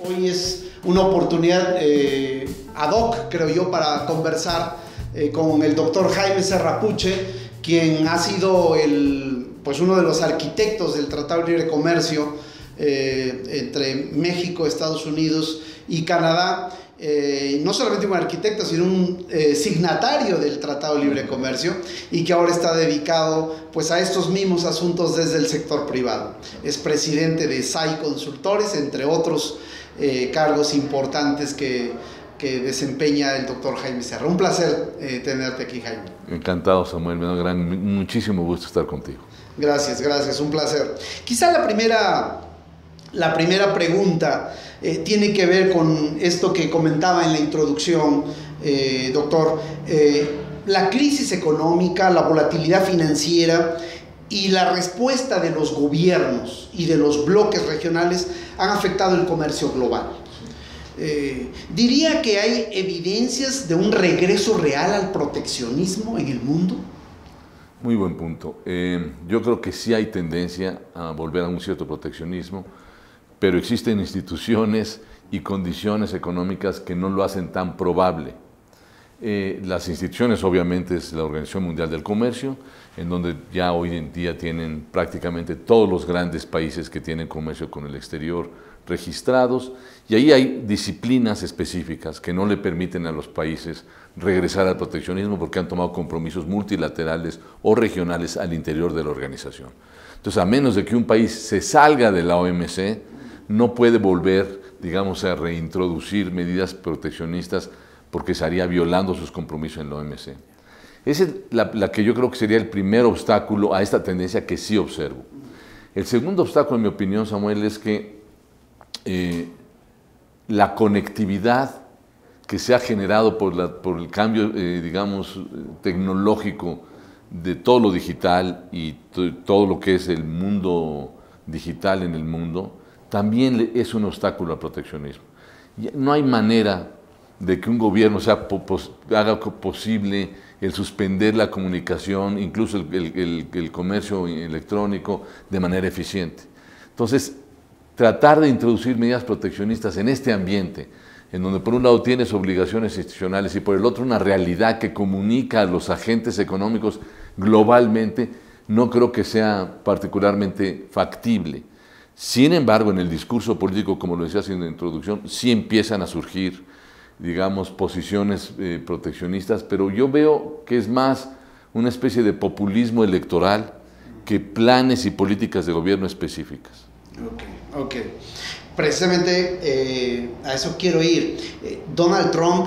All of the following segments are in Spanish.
Hoy es una oportunidad ad hoc, creo yo, para conversar con el doctor Jaime Serrapuche, quien ha sido uno de los arquitectos del Tratado de Libre Comercio entre México, Estados Unidos y Canadá. No solamente un arquitecto, sino un signatario del Tratado de Libre Comercio, y que ahora está dedicado pues a estos mismos asuntos desde el sector privado. Es presidente de SAI Consultores, entre otros cargos importantes que desempeña el doctor Jaime Serra. Un placer tenerte aquí, Jaime. Encantado, Samuel, me da muchísimo gusto estar contigo. Gracias, un placer. Quizá la primera pregunta tiene que ver con esto que comentaba en la introducción, doctor. La crisis económica, la volatilidad financiera y la respuesta de los gobiernos y de los bloques regionales han afectado el comercio global. ¿Diría que hay evidencias de un regreso real al proteccionismo en el mundo? Muy buen punto. Yo creo que sí hay tendencia a volver a un cierto proteccionismo, pero existen instituciones y condiciones económicas que no lo hacen tan probable. Las instituciones, obviamente, es la Organización Mundial del Comercio, en donde ya hoy en día tienen prácticamente todos los grandes países que tienen comercio con el exterior registrados, y ahí hay disciplinas específicas que no le permiten a los países regresar al proteccionismo porque han tomado compromisos multilaterales o regionales al interior de la organización. Entonces, a menos de que un país se salga de la OMC, no puede volver, digamos, a reintroducir medidas proteccionistas porque estaría violando sus compromisos en la OMC. Esa es la que yo creo que sería el primer obstáculo a esta tendencia que sí observo. El segundo obstáculo, en mi opinión, Samuel, es que la conectividad que se ha generado por el cambio, digamos, tecnológico de todo lo digital y todo lo que es el mundo digital en el mundo, también es un obstáculo al proteccionismo. No hay manera de que un gobierno haga posible el suspender la comunicación, incluso el comercio electrónico, de manera eficiente. Entonces, tratar de introducir medidas proteccionistas en este ambiente, en donde por un lado tienes obligaciones institucionales y por el otro una realidad que comunica a los agentes económicos globalmente, no creo que sea particularmente factible. Sin embargo, en el discurso político, como lo decías en la introducción, sí empiezan a surgir, digamos, posiciones proteccionistas, pero yo veo que es más una especie de populismo electoral que planes y políticas de gobierno específicas. Ok. Precisamente a eso quiero ir. Donald Trump,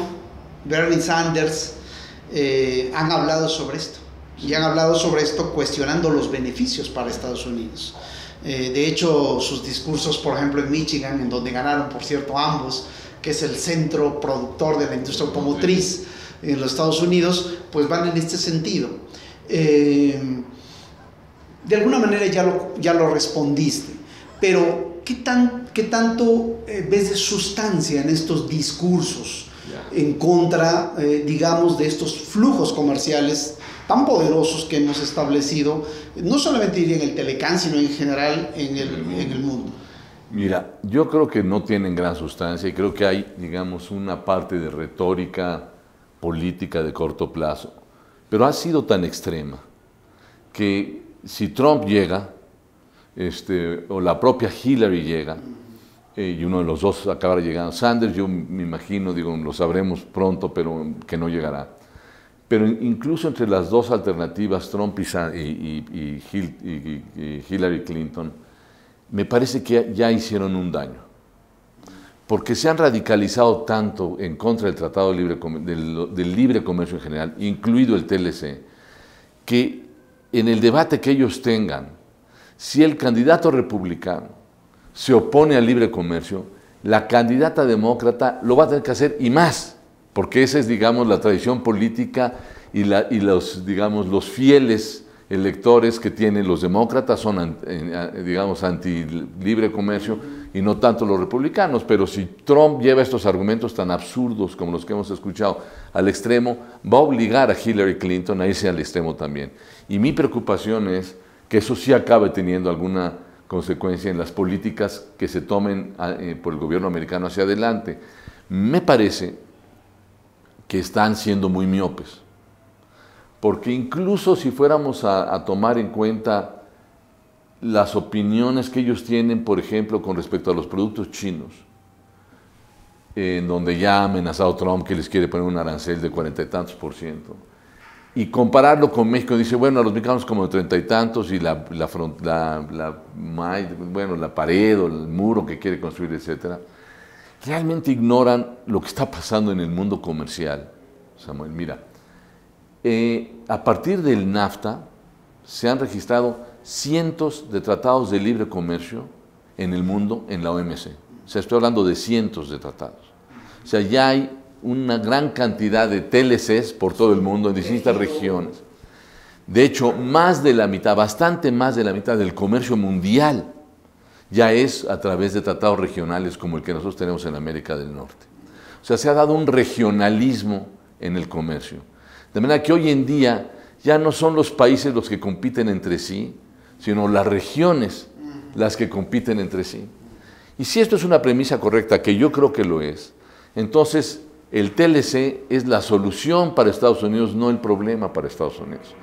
Bernie Sanders han hablado sobre esto. Y han hablado sobre esto cuestionando los beneficios para Estados Unidos. De hecho, sus discursos, por ejemplo, en Michigan, en donde ganaron, por cierto, ambos, que es el centro productor de la industria automotriz en los Estados Unidos, pues van en este sentido. De alguna manera ya lo respondiste, pero ¿qué tanto ves de sustancia en estos discursos en contra, digamos, de estos flujos comerciales tan poderosos que hemos establecido, no solamente diría en el Telecán, sino en general en el mundo? Mira, yo creo que no tienen gran sustancia y creo que hay, digamos, una parte de retórica política de corto plazo, pero ha sido tan extrema que si Trump llega, o la propia Hillary llega, y uno de los dos acabará llegando, Sanders, yo me imagino, lo sabremos pronto, pero que no llegará. Pero incluso entre las dos alternativas, Trump y Hillary Clinton, me parece que ya hicieron un daño, porque se han radicalizado tanto en contra del Tratado del Libre Comercio en general, incluido el TLC, que en el debate que ellos tengan, si el candidato republicano se opone al libre comercio, la candidata demócrata lo va a tener que hacer y más, porque esa es, digamos, la tradición política y los fieles electores que tienen los demócratas son, digamos, anti-libre comercio y no tanto los republicanos. Pero si Trump lleva estos argumentos tan absurdos como los que hemos escuchado al extremo, va a obligar a Hillary Clinton a irse al extremo también. Y mi preocupación es que eso sí acabe teniendo alguna consecuencia en las políticas que se tomen por el gobierno americano hacia adelante. Me parece que están siendo muy miopes, porque incluso si fuéramos a tomar en cuenta las opiniones que ellos tienen, por ejemplo, con respecto a los productos chinos, en donde ya ha amenazado Trump que les quiere poner un arancel de 40 y tantos %, y compararlo con México, dice, bueno, a los mexicanos como de 30 y tantos, y la pared o el muro que quiere construir, etcétera, realmente ignoran lo que está pasando en el mundo comercial. Samuel, mira, a partir del NAFTA se han registrado cientos de tratados de libre comercio en el mundo, en la OMC. O sea, estoy hablando de cientos de tratados. O sea, ya hay una gran cantidad de TLCs por todo el mundo, en distintas regiones. De hecho, más de la mitad, bastante más de la mitad del comercio mundial ya es a través de tratados regionales como el que nosotros tenemos en América del Norte. O sea, se ha dado un regionalismo en el comercio. De manera que hoy en día ya no son los países los que compiten entre sí, sino las regiones las que compiten entre sí. Y si esto es una premisa correcta, que yo creo que lo es, entonces el TLC es la solución para Estados Unidos, no el problema para Estados Unidos.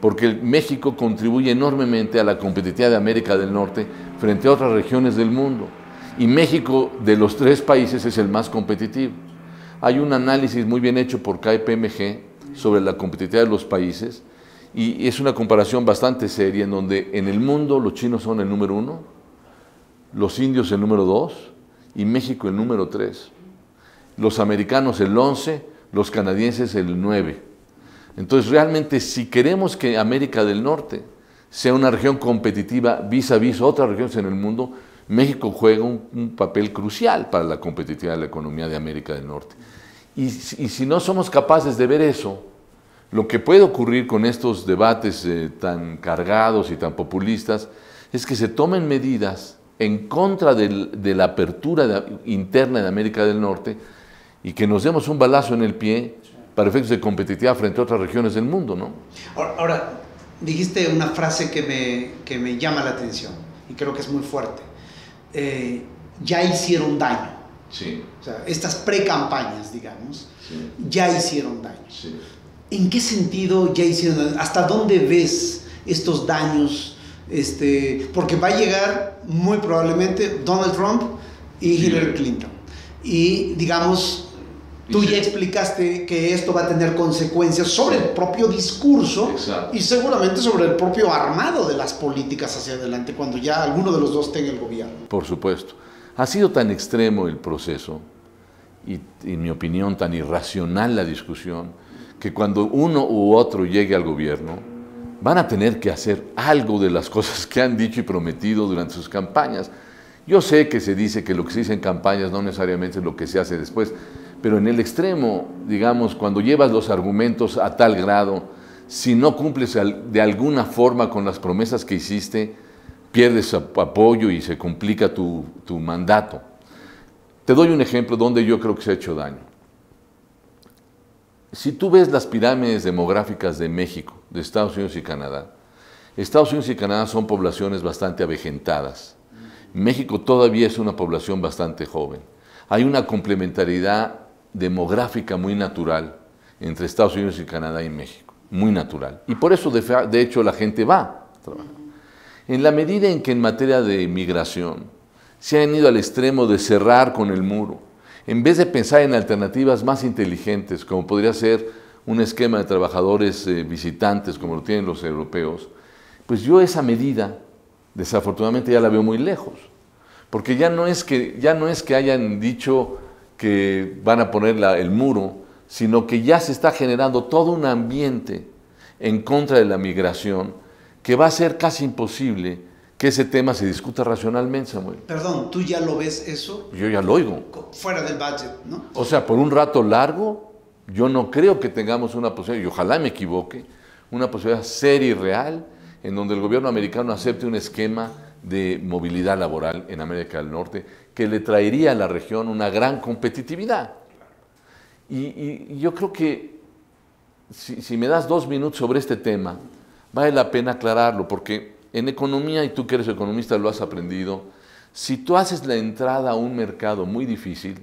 Porque México contribuye enormemente a la competitividad de América del Norte frente a otras regiones del mundo. Y México, de los 3 países, es el más competitivo. Hay un análisis muy bien hecho por KPMG sobre la competitividad de los países, y es una comparación bastante seria en donde en el mundo los chinos son el número 1, los indios el número 2 y México el número 3. Los americanos el 11, los canadienses el 9. Entonces realmente si queremos que América del Norte sea una región competitiva vis a vis otras regiones en el mundo, México juega un papel crucial para la competitividad de la economía de América del Norte. Y si no somos capaces de ver eso, lo que puede ocurrir con estos debates tan cargados y tan populistas es que se tomen medidas en contra de la apertura interna de América del Norte y que nos demos un balazo en el pie para efectos de competitividad frente a otras regiones del mundo, ¿no? Ahora, dijiste una frase que me llama la atención y creo que es muy fuerte. Ya hicieron daño. Sí. O sea, estas pre-campañas, digamos, Sí. ya hicieron daño. Sí. ¿En qué sentido ya hicieron daño? ¿Hasta dónde ves estos daños? Porque va a llegar muy probablemente Donald Trump y Hillary Clinton. Y digamos, tú ya explicaste que esto va a tener consecuencias sobre el propio discurso. Exacto. Y seguramente sobre el propio armado de las políticas hacia adelante cuando ya alguno de los dos tenga el gobierno. Por supuesto. Ha sido tan extremo el proceso y, en mi opinión, tan irracional la discusión, que cuando uno u otro llegue al gobierno, van a tener que hacer algo de las cosas que han dicho y prometido durante sus campañas. Yo sé que se dice que lo que se dice en campañas no necesariamente es lo que se hace después, pero en el extremo, digamos, cuando llevas los argumentos a tal grado, si no cumples de alguna forma con las promesas que hiciste, pierdes apoyo y se complica tu mandato. Te doy un ejemplo donde yo creo que se ha hecho daño. Si tú ves las pirámides demográficas de México, de Estados Unidos y Canadá, Estados Unidos y Canadá son poblaciones bastante avejentadas. México todavía es una población bastante joven. Hay una complementariedad demográfica muy natural entre Estados Unidos y Canadá y México, muy natural. Y por eso, de hecho, la gente va a trabajar. En la medida en que en materia de migración se han ido al extremo de cerrar con el muro, en vez de pensar en alternativas más inteligentes, como podría ser un esquema de trabajadores visitantes, como lo tienen los europeos, pues yo esa medida, desafortunadamente, ya la veo muy lejos. Porque ya no es que hayan dicho que van a poner el muro, sino que ya se está generando todo un ambiente en contra de la migración que va a ser casi imposible que ese tema se discuta racionalmente, Samuel. Perdón, ¿tú ya lo ves eso? Yo ya lo oigo. Fuera del budget, ¿no? O sea, por un rato largo, yo no creo que tengamos una posibilidad, y ojalá me equivoque, una posibilidad seria y real en donde el gobierno americano acepte un esquema de movilidad laboral en América del Norte que le traería a la región una gran competitividad. Y yo creo que si me das 2 minutos sobre este tema, vale la pena aclararlo, porque en economía, y tú que eres economista lo has aprendido, si tú haces la entrada a un mercado muy difícil,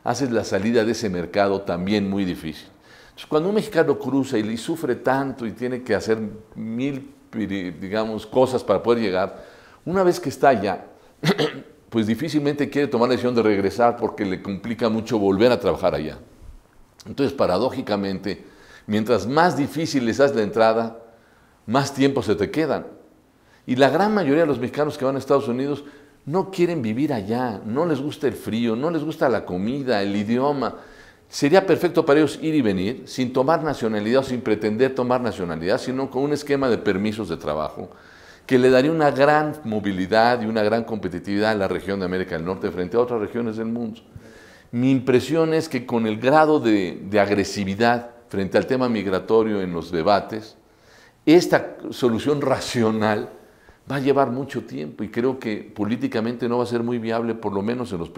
haces la salida de ese mercado también muy difícil. Entonces, cuando un mexicano cruza y sufre tanto y tiene que hacer mil, digamos, cosas para poder llegar, una vez que está allá, pues difícilmente quiere tomar la decisión de regresar porque le complica mucho volver a trabajar allá. Entonces, paradójicamente, mientras más difícil les haces la entrada, más tiempo se te quedan. Y la gran mayoría de los mexicanos que van a Estados Unidos no quieren vivir allá, no les gusta el frío, no les gusta la comida, el idioma. Sería perfecto para ellos ir y venir sin tomar nacionalidad o sin pretender tomar nacionalidad, sino con un esquema de permisos de trabajo que le daría una gran movilidad y una gran competitividad a la región de América del Norte frente a otras regiones del mundo. Mi impresión es que con el grado de agresividad frente al tema migratorio en los debates, esta solución racional va a llevar mucho tiempo y creo que políticamente no va a ser muy viable, por lo menos en los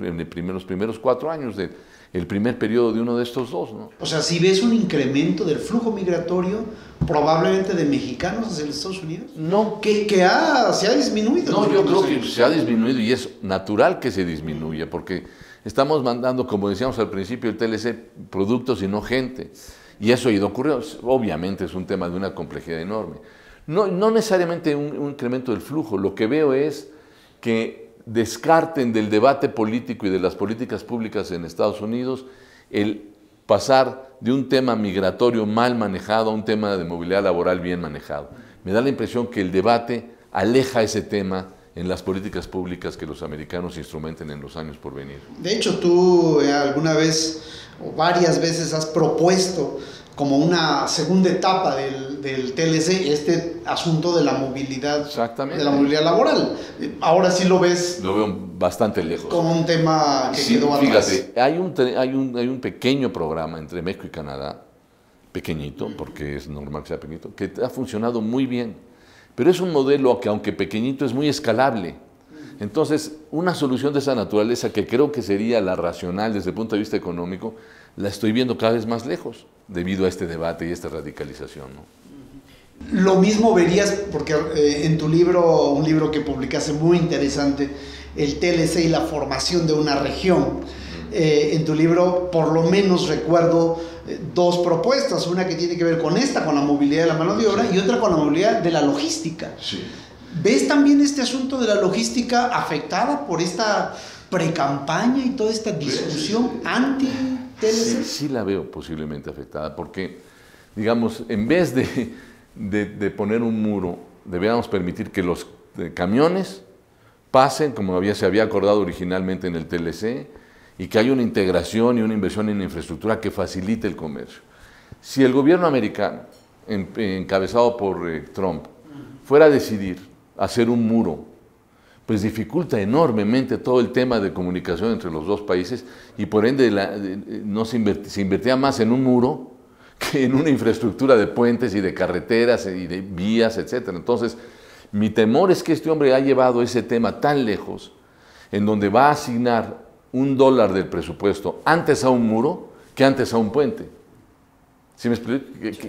primeros 4 años del primer periodo de uno de estos dos, ¿no? O sea, si ves un incremento del flujo migratorio, probablemente de mexicanos hacia los Estados Unidos, no, se ha disminuido. No, yo creo que se ha disminuido y es natural que se disminuya, porque estamos mandando, como decíamos al principio del TLC, productos y no gente. Y eso ha ido ocurriendo. Obviamente es un tema de una complejidad enorme. No necesariamente un incremento del flujo. Lo que veo es que descarten del debate político y de las políticas públicas en Estados Unidos el pasar de un tema migratorio mal manejado a un tema de movilidad laboral bien manejado. Me da la impresión que el debate aleja ese tema en las políticas públicas que los americanos instrumenten en los años por venir. De hecho, tú alguna vez o varias veces has propuesto como una segunda etapa del TLC este asunto de la movilidad, exactamente, de la movilidad laboral. Ahora sí lo ves. Lo veo bastante lejos. Como un tema que quedó atrás. Fíjate, hay un pequeño programa entre México y Canadá, pequeñito, porque es normal que sea pequeñito, que ha funcionado muy bien. Pero es un modelo que, aunque pequeñito, es muy escalable. Entonces, una solución de esa naturaleza, que creo que sería la racional desde el punto de vista económico, la estoy viendo cada vez más lejos, debido a este debate y esta radicalización, ¿no? Lo mismo verías, porque en tu libro, un libro que publicaste muy interesante, el TLC y la formación de una región, en tu libro por lo menos recuerdo 2 propuestas, una que tiene que ver con la movilidad de la mano de obra, y otra con la movilidad de la logística. Sí. ¿Ves también este asunto de la logística afectada por esta precampaña y toda esta discusión anti-TLC? Sí la veo posiblemente afectada, porque, digamos, en vez de poner un muro, deberíamos permitir que los camiones pasen, como se había acordado originalmente en el TLC, y que haya una integración y una inversión en infraestructura que facilite el comercio. Si el gobierno americano, encabezado por Trump, fuera a decidir hacer un muro, pues dificulta enormemente todo el tema de comunicación entre los dos países y por ende se invertía más en un muro que en una infraestructura de puentes y de carreteras y de vías, etc. Entonces, mi temor es que este hombre ha llevado ese tema tan lejos, en donde va a asignar $1 del presupuesto antes a un muro que antes a un puente. ¿Sí me explico?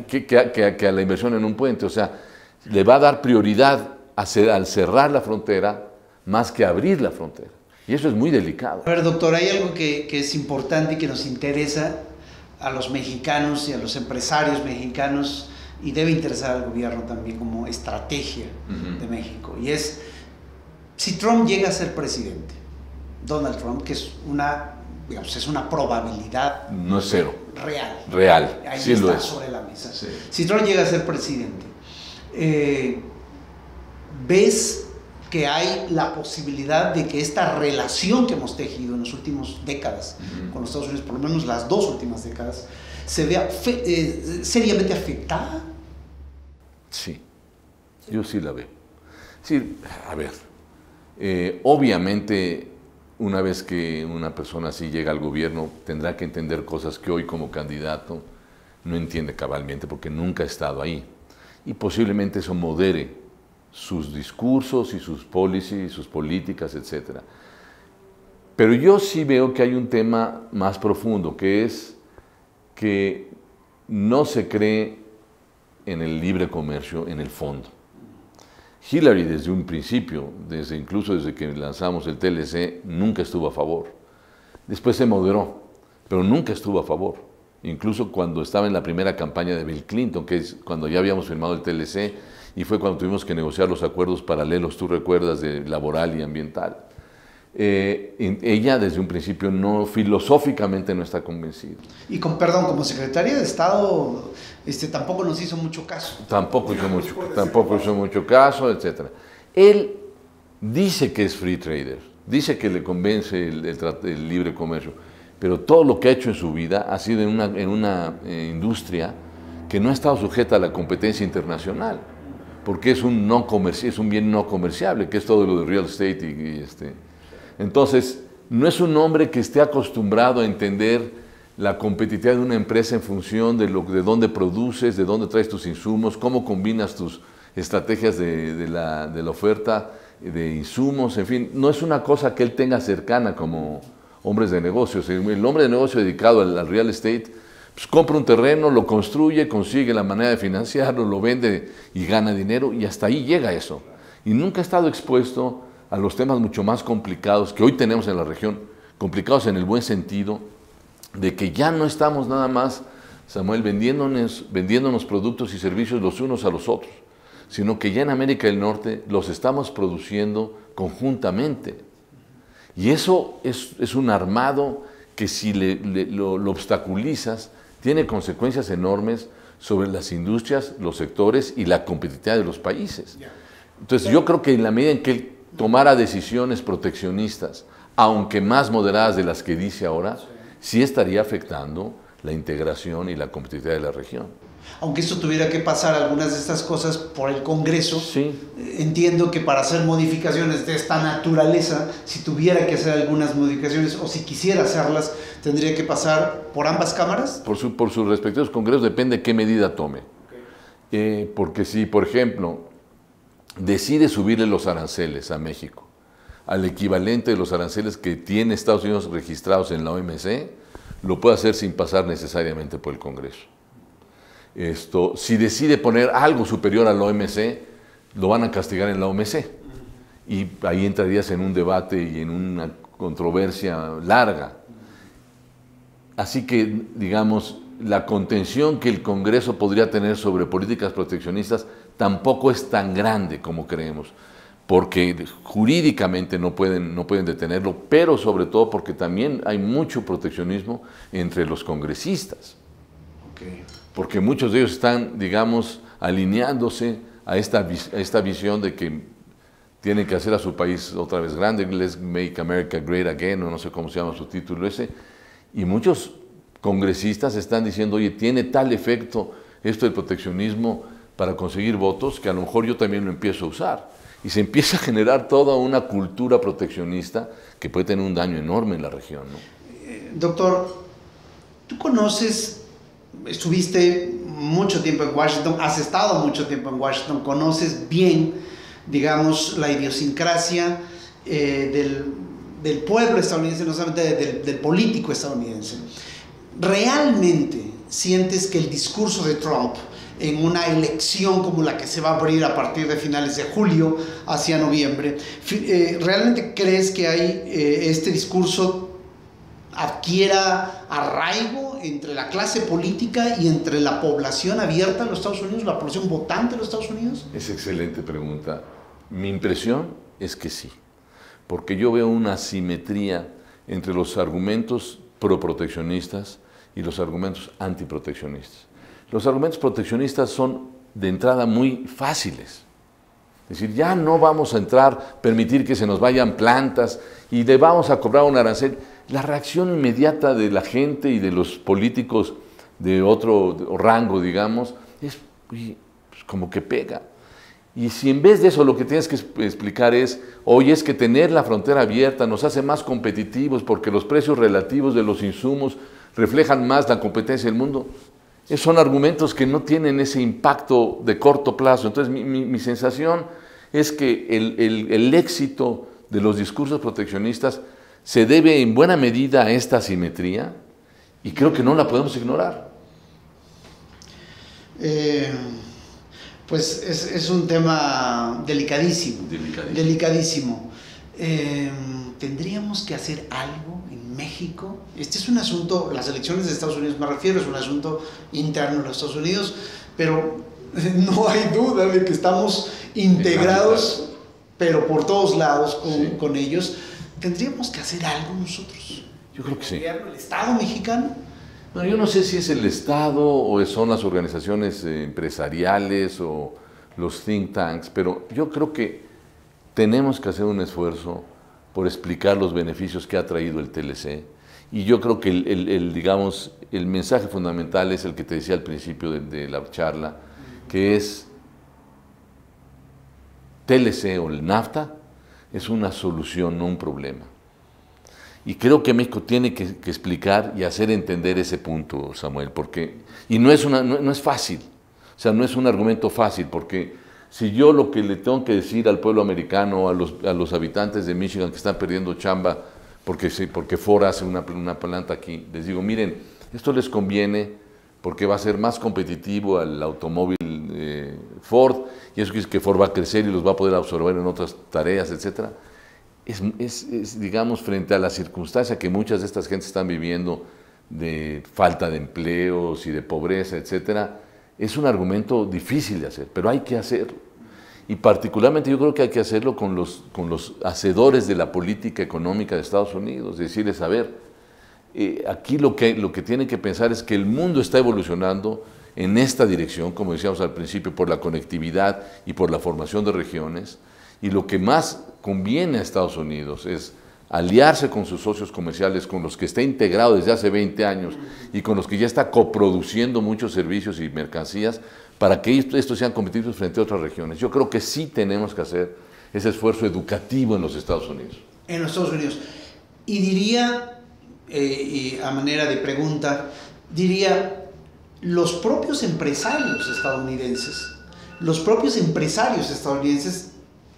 Que a la inversión en un puente. O sea, le va a dar prioridad al cerrar la frontera más que abrir la frontera. Y eso es muy delicado. A ver, doctor, hay algo que es importante y que nos interesa a los mexicanos y a los empresarios mexicanos y debe interesar al gobierno también como estrategia de México. Y es, si Trump llega a ser presidente, Donald Trump, que es una probabilidad. No es cero. Real. Ahí sí está lo es. sobre la mesa. Sí. Si Trump llega a ser presidente, ¿ves que hay la posibilidad de que esta relación que hemos tejido en las últimas décadas con los Estados Unidos, por lo menos las 2 últimas décadas, se vea seriamente afectada? Sí, yo sí la veo. Sí, a ver, obviamente una vez que una persona así llega al gobierno tendrá que entender cosas que hoy como candidato no entiende cabalmente porque nunca ha estado ahí. Y posiblemente eso modere sus discursos y sus policies, sus políticas, etc. Pero yo sí veo que hay un tema más profundo, que es que no se cree en el libre comercio en el fondo. Hillary desde un principio, incluso desde que lanzamos el TLC, nunca estuvo a favor. Después se moderó, pero nunca estuvo a favor. Incluso cuando estaba en la primera campaña de Bill Clinton, que es cuando ya habíamos firmado el TLC, y fue cuando tuvimos que negociar los acuerdos paralelos, tú recuerdas, de laboral y ambiental. Ella desde un principio filosóficamente no está convencida. Y como secretaria de Estado, tampoco nos hizo mucho caso. Tampoco hizo mucho caso, etc. Él dice que es free trader, dice que le convence el libre comercio, pero todo lo que ha hecho en su vida ha sido en una industria que no ha estado sujeta a la competencia internacional, porque es un bien no comerciable, que es todo lo de real estate. Entonces, no es un hombre que esté acostumbrado a entender la competitividad de una empresa en función de dónde produces, de dónde traes tus insumos, cómo combinas tus estrategias de la oferta de insumos, en fin, no es una cosa que él tenga cercana como hombres de negocios. El hombre de negocio dedicado al real estate, pues compra un terreno, lo construye, consigue la manera de financiarlo, lo vende y gana dinero, y hasta ahí llega eso. Y nunca ha estado expuesto a los temas mucho más complicados que hoy tenemos en la región, complicados en el buen sentido, de que ya no estamos nada más, Samuel, vendiéndonos productos y servicios los unos a los otros, sino que ya en América del Norte los estamos produciendo conjuntamente. Y eso es un armado que si lo obstaculizas, tiene consecuencias enormes sobre las industrias, los sectores y la competitividad de los países. Entonces yo creo que en la medida en que él tomara decisiones proteccionistas, aunque más moderadas de las que dice ahora, sí estaría afectando la integración y la competitividad de la región. Aunque esto tuviera que pasar algunas de estas cosas por el Congreso, sí. Entiendo que para hacer modificaciones de esta naturaleza, si tuviera que hacer algunas modificaciones o si quisiera hacerlas, tendría que pasar por ambas cámaras. Por sus respectivos congresos, depende qué medida tome. Porque si, por ejemplo, decide subirle los aranceles a México, al equivalente de los aranceles que tiene Estados Unidos registrados en la OMC, lo puede hacer sin pasar necesariamente por el Congreso. Si decide poner algo superior a la OMC, lo van a castigar en la OMC. Y ahí entrarías en un debate y en una controversia larga. Así que, digamos, la contención que el Congreso podría tener sobre políticas proteccionistas tampoco es tan grande como creemos, porque jurídicamente no pueden detenerlo, pero sobre todo porque también hay mucho proteccionismo entre los congresistas. Porque muchos de ellos están, digamos, alineándose a esta visión de que tienen que hacer a su país otra vez grande, Let's Make America Great Again, o no sé cómo se llama su título ese, y muchos congresistas están diciendo, oye, tiene tal efecto esto del proteccionismo para conseguir votos que a lo mejor yo también lo empiezo a usar. Y se empieza a generar toda una cultura proteccionista que puede tener un daño enorme en la región, ¿no? Doctor, tú estuviste mucho tiempo en Washington, has estado mucho tiempo en Washington, conoces bien, digamos, la idiosincrasia del pueblo estadounidense, no solamente del político estadounidense. ¿Realmente sientes que el discurso de Trump en una elección como la que se va a abrir a partir de finales de julio hacia noviembre, realmente crees que este discurso adquiera arraigo entre la clase política y entre la población abierta en los Estados Unidos, la población votante de los Estados Unidos? Es excelente pregunta. Mi impresión es que sí, porque yo veo una asimetría entre los argumentos pro-proteccionistas y los argumentos antiproteccionistas. Los argumentos proteccionistas son de entrada muy fáciles. Es decir, ya no vamos a permitir que se nos vayan plantas y le vamos a cobrar un arancel. La reacción inmediata de la gente y de los políticos de otro rango, digamos, es pues, como que pega. Y si en vez de eso lo que tienes que explicar es, oye, es que tener la frontera abierta nos hace más competitivos porque los precios relativos de los insumos reflejan más la competencia del mundo. Esos son argumentos que no tienen ese impacto de corto plazo. Entonces mi sensación es que el éxito de los discursos proteccionistas se debe en buena medida a esta asimetría y creo que no la podemos ignorar. Pues es un tema delicadísimo. Delicadísimo. ¿Tendríamos que hacer algo en México? Este es un asunto, las elecciones de Estados Unidos me refiero, es un asunto interno de los Estados Unidos, pero no hay duda de que estamos integrados, pero por todos lados con ellos. ¿Tendríamos que hacer algo nosotros? Yo creo que sí. ¿El Estado mexicano? No, yo no sé si es el Estado o son las organizaciones empresariales o los think tanks, pero yo creo que tenemos que hacer un esfuerzo por explicar los beneficios que ha traído el TLC. Y yo creo que digamos, el mensaje fundamental es el que te decía al principio de la charla, que es TLC o el NAFTA es una solución, no un problema. Y creo que México tiene que explicar y hacer entender ese punto, Samuel, y no es fácil, o sea, no es un argumento fácil, porque si yo lo que le tengo que decir al pueblo americano, a los habitantes de Michigan que están perdiendo chamba porque Ford hace una planta aquí, les digo, miren, esto les conviene porque va a ser más competitivo al automóvil Ford, y eso quiere decir que Ford va a crecer y los va a poder absorber en otras tareas, etcétera. Digamos, frente a la circunstancia que muchas de estas gentes están viviendo de falta de empleos y de pobreza, etcétera, es un argumento difícil de hacer, pero hay que hacerlo. Y particularmente yo creo que hay que hacerlo con los hacedores de la política económica de Estados Unidos, decirles, a ver, aquí lo que tienen que pensar es que el mundo está evolucionando en esta dirección, como decíamos al principio, por la conectividad y por la formación de regiones, y lo que más conviene a Estados Unidos es aliarse con sus socios comerciales, con los que está integrado desde hace 20 años y con los que ya está coproduciendo muchos servicios y mercancías para que estos sean competitivos frente a otras regiones. Yo creo que sí tenemos que hacer ese esfuerzo educativo en los Estados Unidos. En los Estados Unidos. Y diría, a manera de pregunta, los propios empresarios estadounidenses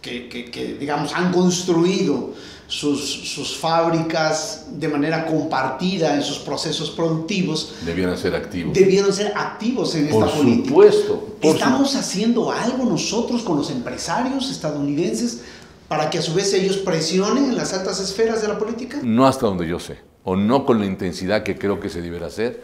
que digamos, han construido sus fábricas de manera compartida en sus procesos productivos. Debieran ser activos. En esta política. Supuesto. ¿Estamos haciendo algo nosotros con los empresarios estadounidenses para que a su vez ellos presionen en las altas esferas de la política? No hasta donde yo sé, o no con la intensidad que creo que se deberá hacer,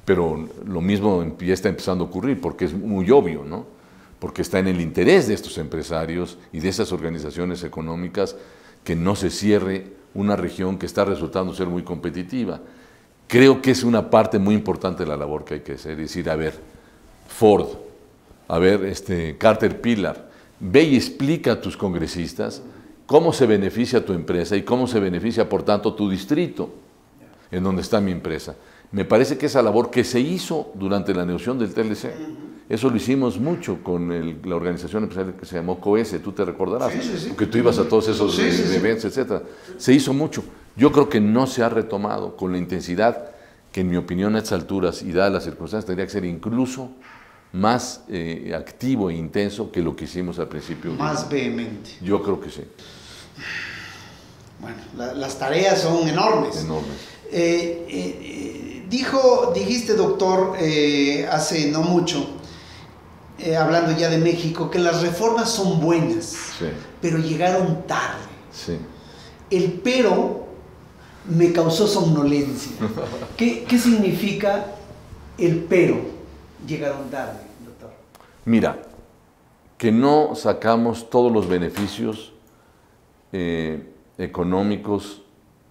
pero lo mismo ya está empezando a ocurrir, porque es muy obvio, ¿no? Porque está en el interés de estos empresarios y de esas organizaciones económicas que no se cierre una región que está resultando ser muy competitiva. Creo que es una parte muy importante de la labor que hay que hacer, es decir, a ver, Ford, a ver, Caterpillar, ve y explica a tus congresistas cómo se beneficia tu empresa y cómo se beneficia, por tanto, tu distrito, en donde está mi empresa. Me parece que esa labor que se hizo durante la negociación del TLC, eso lo hicimos mucho con la organización empresarial que se llamó COESE, tú te recordarás, sí. Porque tú ibas a todos esos eventos, etcétera. Se hizo mucho. Yo creo que no se ha retomado con la intensidad que, en mi opinión, a estas alturas y dadas las circunstancias, tendría que ser incluso más activo e intenso que lo que hicimos al principio. Más vehemente. Yo creo que sí. Bueno, las tareas son enormes. Dijiste, doctor, hace no mucho, hablando ya de México, que las reformas son buenas, sí, pero llegaron tarde. Sí. El pero me causó somnolencia. ¿Qué significa el pero? Llegaron tarde, doctor. Mira, que no sacamos todos los beneficios económicos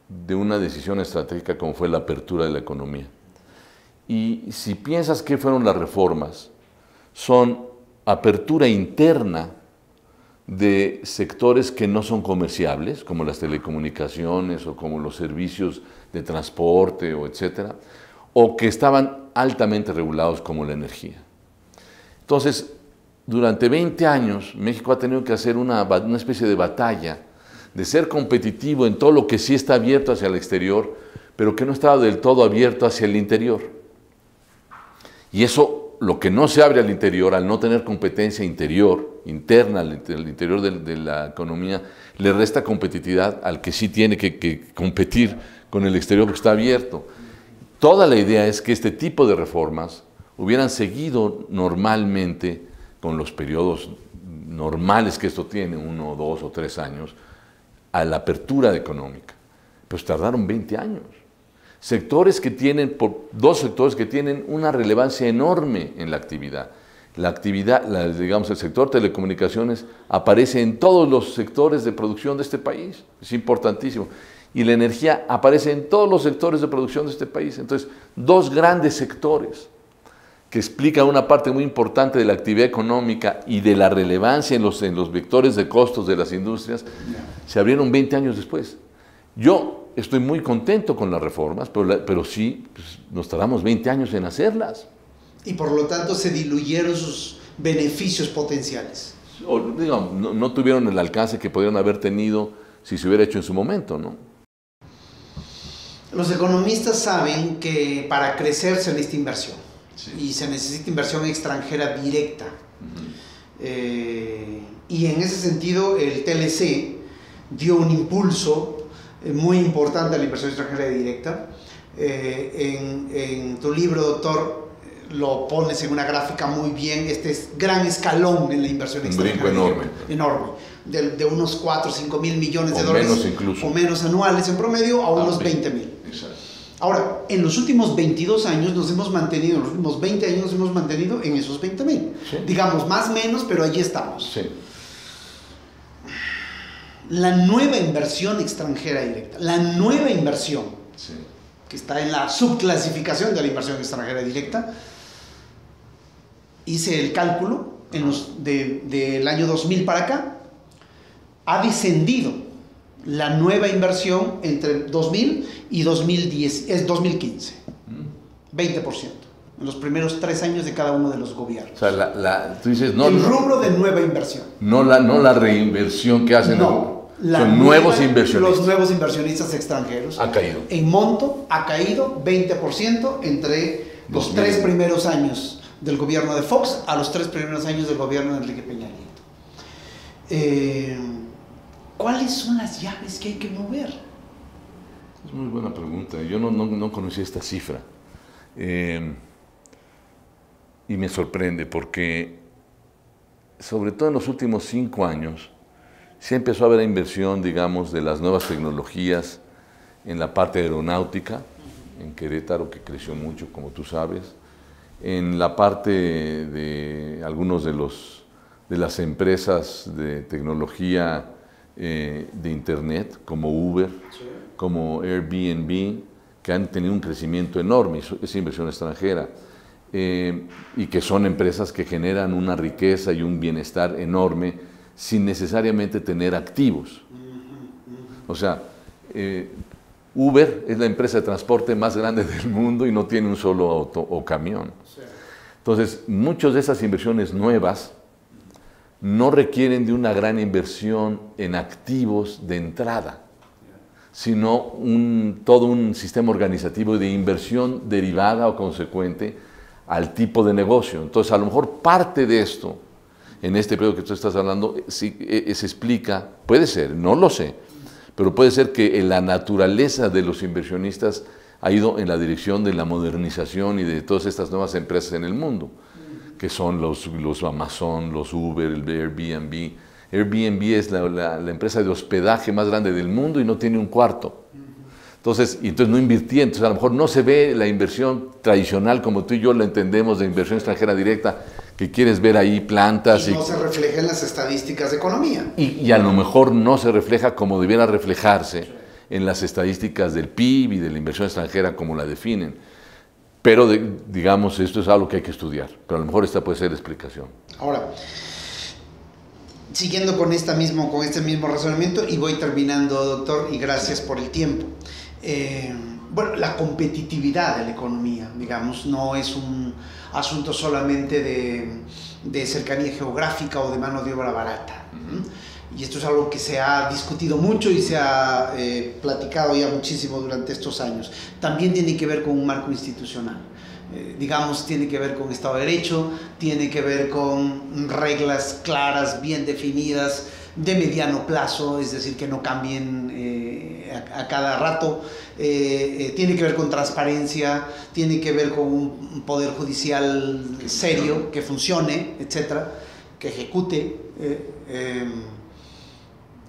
de una decisión estratégica como fue la apertura de la economía. Y si piensas que fueron las reformas, son apertura interna de sectores que no son comerciables, como las telecomunicaciones o como los servicios de transporte o etcétera, o que estaban altamente regulados como la energía. Entonces, durante 20 años, México ha tenido que hacer una especie de batalla de ser competitivo en todo lo que sí está abierto hacia el exterior, pero que no estaba del todo abierto hacia el interior. Y eso, lo que no se abre al interior, al no tener competencia interna al interior de la economía, le resta competitividad al que sí tiene que competir con el exterior porque está abierto. Toda la idea es que este tipo de reformas hubieran seguido normalmente con los periodos normales que esto tiene, 1, 2 o 3 años, a la apertura económica. Pues tardaron 20 años. Dos sectores que tienen una relevancia enorme en la actividad. Digamos, el sector telecomunicaciones aparece en todos los sectores de producción de este país, es importantísimo. Y la energía aparece en todos los sectores de producción de este país. Entonces, dos grandes sectores que explican una parte muy importante de la actividad económica y de la relevancia en los vectores de costos de las industrias, se abrieron 20 años después. Yo estoy muy contento con las reformas, pero sí, pues, nos tardamos 20 años en hacerlas. Y por lo tanto se diluyeron sus beneficios potenciales. Digamos, no tuvieron el alcance que podrían haber tenido si se hubiera hecho en su momento, ¿no? Los economistas saben que para crecer se necesita inversión. Sí. Y se necesita inversión extranjera directa. Y en ese sentido el TLC dio un impulso muy importante a la inversión extranjera directa. En tu libro, doctor, lo pones en una gráfica muy bien, este gran escalón en la inversión extranjera. Un brinco enorme. De unos 4 o 5 mil millones de dólares, menos incluso, o menos anuales en promedio, a unos 20 mil. Ahora, en los últimos 22 años nos hemos mantenido, en los últimos 20 años nos hemos mantenido en esos 20 mil. Sí. Digamos, más o menos, pero allí estamos. Sí. La nueva inversión extranjera directa, la nueva inversión, sí, que está en la subclasificación de la inversión extranjera directa, hice el cálculo del año 2000 para acá, ha descendido la nueva inversión entre 2000 y 2010, es 2015, 20%, en los primeros 3 años de cada uno de los gobiernos. O sea, tú dices, el rubro de nueva inversión. No la reinversión que hacen. Son nuevos inversionistas. Los nuevos inversionistas extranjeros. Ha caído. En monto ha caído 20% entre los 3 primeros años del gobierno de Fox a los 3 primeros años del gobierno de Enrique Peña Nieto. ¿Cuáles son las llaves que hay que mover? Es muy buena pregunta. Yo no conocía esta cifra. Y me sorprende porque, sobre todo en los últimos 5 años, se empezó a ver la inversión, digamos, de las nuevas tecnologías en la parte aeronáutica, en Querétaro, que creció mucho, como tú sabes, en la parte de algunos de las empresas de tecnología de Internet, como Uber, sí, como Airbnb, que han tenido un crecimiento enorme, esa inversión extranjera, y que son empresas que generan una riqueza y un bienestar enorme sin necesariamente tener activos. O sea, Uber es la empresa de transporte más grande del mundo y no tiene un solo auto o camión. Entonces, muchas de esas inversiones nuevas no requieren de una gran inversión en activos de entrada, sino todo un sistema organizativo de inversión derivada o consecuente al tipo de negocio. Entonces, a lo mejor parte de esto, en este periodo que tú estás hablando, se explica, puede ser, no lo sé, pero puede ser que la naturaleza de los inversionistas ha ido en la dirección de la modernización y de todas estas nuevas empresas en el mundo, que son los Amazon, los Uber, el Airbnb. Airbnb es la empresa de hospedaje más grande del mundo y no tiene un cuarto. Entonces no invirtí, entonces a lo mejor no se ve la inversión tradicional como tú y yo la entendemos de inversión extranjera directa, que quieres ver ahí plantas. Y no se refleja en las estadísticas de economía. Y a lo mejor no se refleja como debiera reflejarse en las estadísticas del PIB y de la inversión extranjera como la definen. Pero, digamos, esto es algo que hay que estudiar, pero a lo mejor esta puede ser la explicación. Ahora, siguiendo con este mismo razonamiento, y voy terminando, doctor, y gracias por el tiempo. Bueno, la competitividad de la economía, digamos, no es un asunto solamente de cercanía geográfica o de mano de obra barata. Y esto es algo que se ha discutido mucho y se ha platicado ya muchísimo durante estos años. También tiene que ver con un marco institucional. Digamos, tiene que ver con Estado de Derecho, tiene que ver con reglas claras, bien definidas, de mediano plazo, es decir, que no cambien a cada rato. Tiene que ver con transparencia, tiene que ver con un poder judicial serio, que funcione, etc. que ejecute,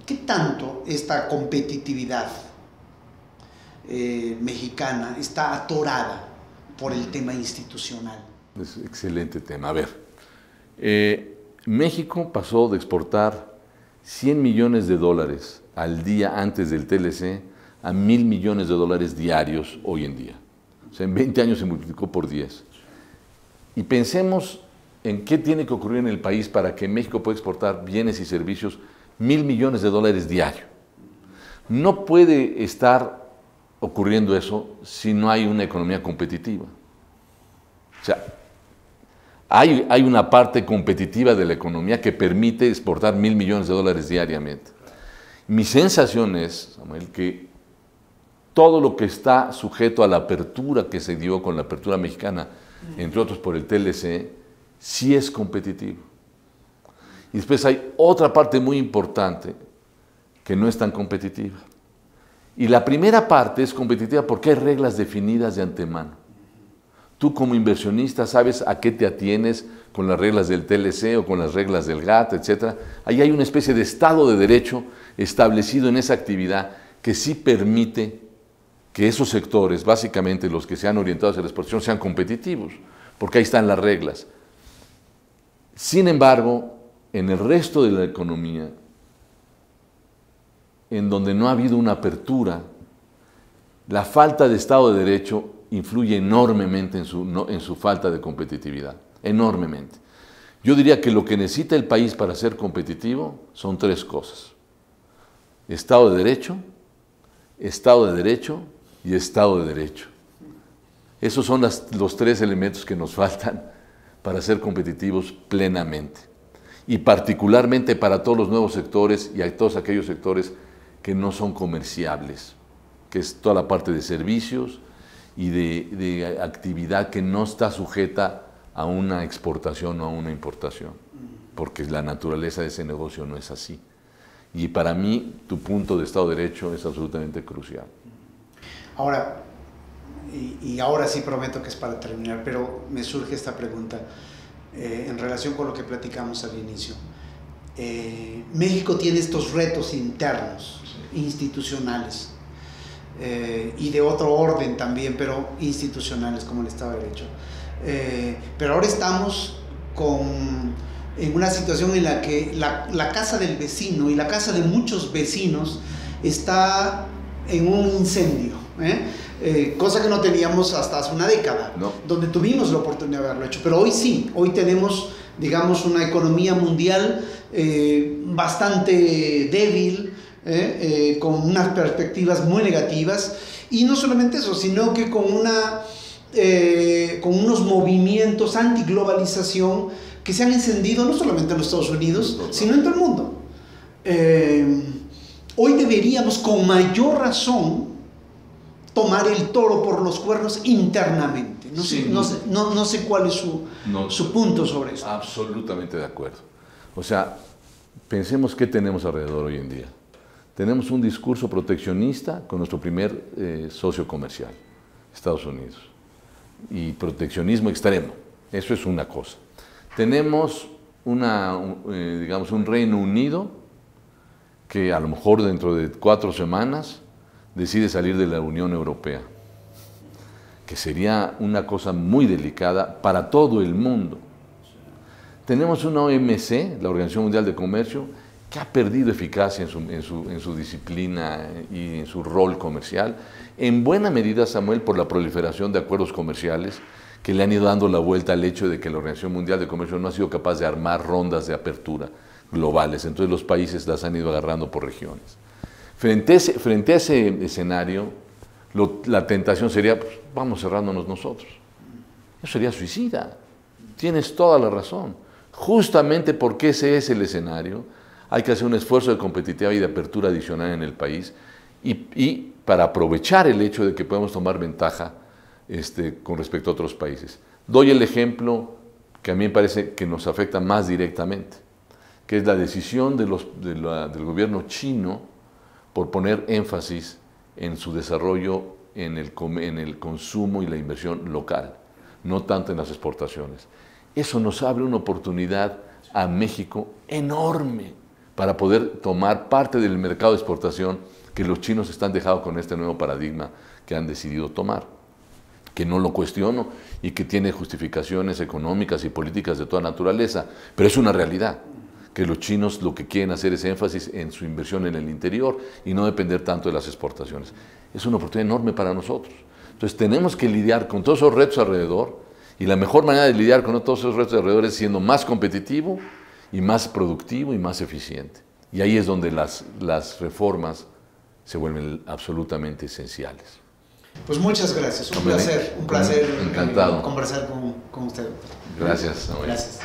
¿qué tanto esta competitividad mexicana está atorada por el tema institucional? Es un excelente tema. A ver, México pasó de exportar 100 millones de dólares al día antes del TLC a 1.000 millones de dólares diarios hoy en día. O sea, en 20 años se multiplicó por 10. Y pensemos en qué tiene que ocurrir en el país para que México pueda exportar bienes y servicios 1.000 millones de dólares diario. No puede estar ocurriendo eso si no hay una economía competitiva. O sea, hay una parte competitiva de la economía que permite exportar 1.000 millones de dólares diariamente. Mi sensación es, Samuel, que todo lo que está sujeto a la apertura que se dio con la apertura mexicana, entre otros por el TLC, sí es competitivo. Y después hay otra parte muy importante que no es tan competitiva. Y la primera parte es competitiva porque hay reglas definidas de antemano. Tú como inversionista sabes a qué te atienes con las reglas del TLC o con las reglas del GATT, etc. Ahí hay una especie de Estado de Derecho establecido en esa actividad que sí permite que esos sectores, básicamente los que se han orientado hacia la exportación, sean competitivos, porque ahí están las reglas. Sin embargo, en el resto de la economía, en donde no ha habido una apertura, la falta de Estado de Derecho influye enormemente en su falta de competitividad, enormemente. Yo diría que lo que necesita el país para ser competitivo son tres cosas: Estado de Derecho, Estado de Derecho y Estado de Derecho. Esos son los tres elementos que nos faltan para ser competitivos plenamente. Y particularmente para todos los nuevos sectores y a todos aquellos sectores que no son comerciables, que es toda la parte de servicios y de actividad que no está sujeta a una exportación o a una importación, porque la naturaleza de ese negocio no es así. Y para mí, tu punto de Estado de Derecho es absolutamente crucial. Ahora, y ahora sí prometo que es para terminar, pero me surge esta pregunta en relación con lo que platicamos al inicio. México tiene estos retos internos, institucionales, y de otro orden también, pero institucionales, como el Estado de Derecho. Pero ahora estamos en una situación en la que la casa del vecino y la casa de muchos vecinos está en un incendio, cosa que no teníamos hasta hace una década, no, donde tuvimos la oportunidad de haberlo hecho, pero hoy sí, hoy tenemos, digamos, una economía mundial bastante débil, con unas perspectivas muy negativas, y no solamente eso, sino que con unos movimientos antiglobalización que se han encendido no solamente en los Estados Unidos, sino en todo el mundo. Hoy deberíamos con mayor razón tomar el toro por los cuernos internamente. No sé cuál es su punto sobre esto. Absolutamente de acuerdo. O sea, pensemos qué tenemos alrededor hoy en día. Tenemos un discurso proteccionista con nuestro primer socio comercial, Estados Unidos, y proteccionismo extremo. Eso es una cosa. Tenemos digamos, un Reino Unido que a lo mejor dentro de 4 semanas decide salir de la Unión Europea, que sería una cosa muy delicada para todo el mundo. Tenemos una OMC, la Organización Mundial de Comercio, que ha perdido eficacia en su disciplina y en su rol comercial, en buena medida, Samuel, por la proliferación de acuerdos comerciales que le han ido dando la vuelta al hecho de que la Organización Mundial de Comercio no ha sido capaz de armar rondas de apertura globales, entonces los países las han ido agarrando por regiones. Frente a ese escenario, la tentación sería, pues, vamos cerrándonos nosotros. Eso sería suicida. Tienes toda la razón. Justamente porque ese es el escenario, hay que hacer un esfuerzo de competitividad y de apertura adicional en el país y para aprovechar el hecho de que podemos tomar ventaja con respecto a otros países. Doy el ejemplo que a mí me parece que nos afecta más directamente, que es la decisión del gobierno chino por poner énfasis en su desarrollo en el consumo y la inversión local, no tanto en las exportaciones. Eso nos abre una oportunidad a México enorme para poder tomar parte del mercado de exportación que los chinos están dejando con este nuevo paradigma que han decidido tomar, que no lo cuestiono y que tiene justificaciones económicas y políticas de toda naturaleza, pero es una realidad, que los chinos lo que quieren hacer es énfasis en su inversión en el interior y no depender tanto de las exportaciones. Es una oportunidad enorme para nosotros. Entonces tenemos que lidiar con todos esos retos alrededor, y la mejor manera de lidiar con todos esos retos alrededor es siendo más competitivo y más productivo y más eficiente. Y ahí es donde las reformas se vuelven absolutamente esenciales. Pues muchas gracias, un placer encantado. conversar con usted. Gracias. Gracias.